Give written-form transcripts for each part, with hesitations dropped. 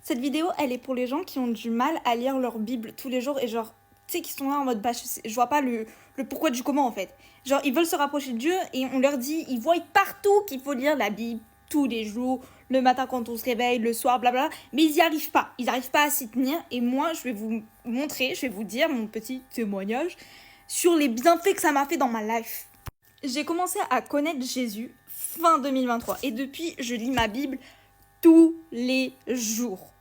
Cette vidéo, elle est pour les gens qui ont du mal à lire leur Bible tous les jours et genre, tu sais, qui sont là en mode, bah, je vois pas le pourquoi du comment en fait. Genre, ils veulent se rapprocher de Dieu et on leur dit, ils voient partout qu'il faut lire la Bible tous les jours, le matin quand on se réveille, le soir, blablabla, mais ils n'y arrivent pas. Ils n'arrivent pas à s'y tenir et moi, je vais vous montrer, je vais vous dire mon petit témoignage sur les bienfaits que ça m'a fait dans ma life. J'ai commencé à connaître Jésus fin 2023 et depuis, je lis ma Bible tous les jours.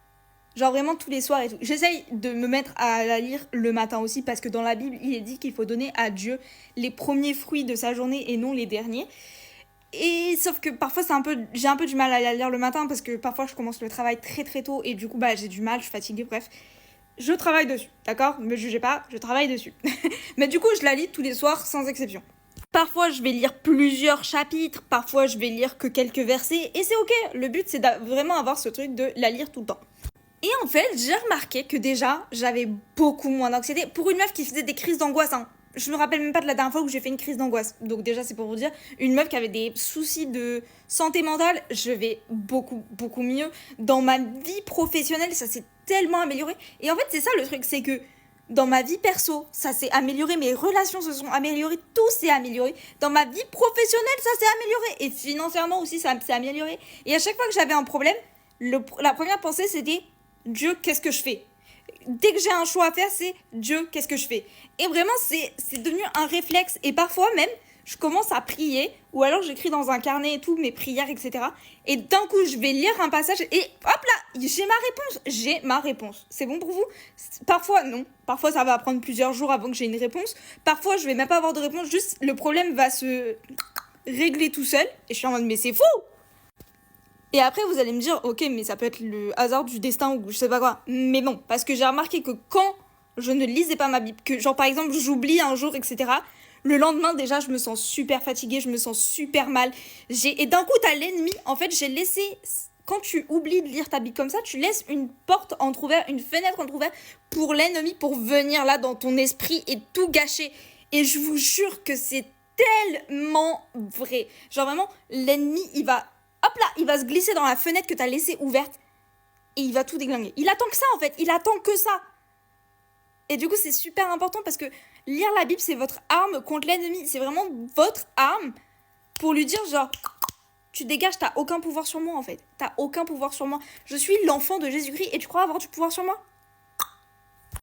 Genre vraiment tous les soirs et tout. J'essaye de me mettre à la lire le matin aussi parce que dans la Bible, il est dit qu'il faut donner à Dieu les premiers fruits de sa journée et non les derniers. Et sauf que parfois j'ai un peu du mal à la lire le matin parce que parfois je commence le travail très très tôt et du coup bah j'ai du mal, je suis fatiguée, bref. Je travaille dessus, d'accord ? Ne me jugez pas, je travaille dessus. Mais du coup je la lis tous les soirs sans exception. Parfois, je vais lire plusieurs chapitres, parfois, je vais lire que quelques versets, et c'est ok. Le but, c'est de vraiment avoir ce truc de la lire tout le temps. Et en fait, j'ai remarqué que déjà, j'avais beaucoup moins d'anxiété. Pour une meuf qui faisait des crises d'angoisse, hein. Je me rappelle même pas de la dernière fois où j'ai fait une crise d'angoisse. Donc déjà, c'est pour vous dire, une meuf qui avait des soucis de santé mentale, je vais beaucoup, beaucoup mieux. Dans ma vie professionnelle, ça s'est tellement amélioré. Et en fait, c'est ça le truc, c'est que dans ma vie perso, ça s'est amélioré, mes relations se sont améliorées, tout s'est amélioré. Dans ma vie professionnelle, ça s'est amélioré. Et financièrement aussi, ça s'est amélioré. Et à chaque fois que j'avais un problème, la première pensée, c'était « Dieu, qu'est-ce que je fais ?» Dès que j'ai un choix à faire, c'est « Dieu, qu'est-ce que je fais ?» Et vraiment, c'est devenu un réflexe. Et parfois même, je commence à prier, ou alors j'écris dans un carnet et tout, mes prières, etc. Et d'un coup, je vais lire un passage et hop là, j'ai ma réponse. C'est bon pour vous ? Parfois, non. Parfois, ça va prendre plusieurs jours avant que j'ai une réponse. Parfois, je vais même pas avoir de réponse, juste le problème va se régler tout seul. Et je suis en mode, mais c'est fou ! Et après, vous allez me dire, ok, mais ça peut être le hasard du destin ou je sais pas quoi. Mais non, parce que j'ai remarqué que quand je ne lisais pas ma Bible, que genre par exemple, j'oublie un jour, etc., le lendemain, déjà, je me sens super fatiguée, je me sens super mal. Et d'un coup, t'as l'ennemi. En fait, j'ai laissé... Quand tu oublies de lire ta Bible comme ça, tu laisses une porte entrouverte, une fenêtre entrouverte pour l'ennemi, pour venir là dans ton esprit et tout gâcher. Et je vous jure que c'est tellement vrai. Genre vraiment, l'ennemi, il va... Hop là, il va se glisser dans la fenêtre que t'as laissée ouverte et il va tout déglinguer. Il attend que ça, en fait. Il attend que ça. Et du coup, c'est super important parce que lire la Bible, c'est votre arme contre l'ennemi. C'est vraiment votre arme pour lui dire genre, tu dégages, t'as aucun pouvoir sur moi en fait. T'as aucun pouvoir sur moi. Je suis l'enfant de Jésus-Christ et tu crois avoir du pouvoir sur moi ?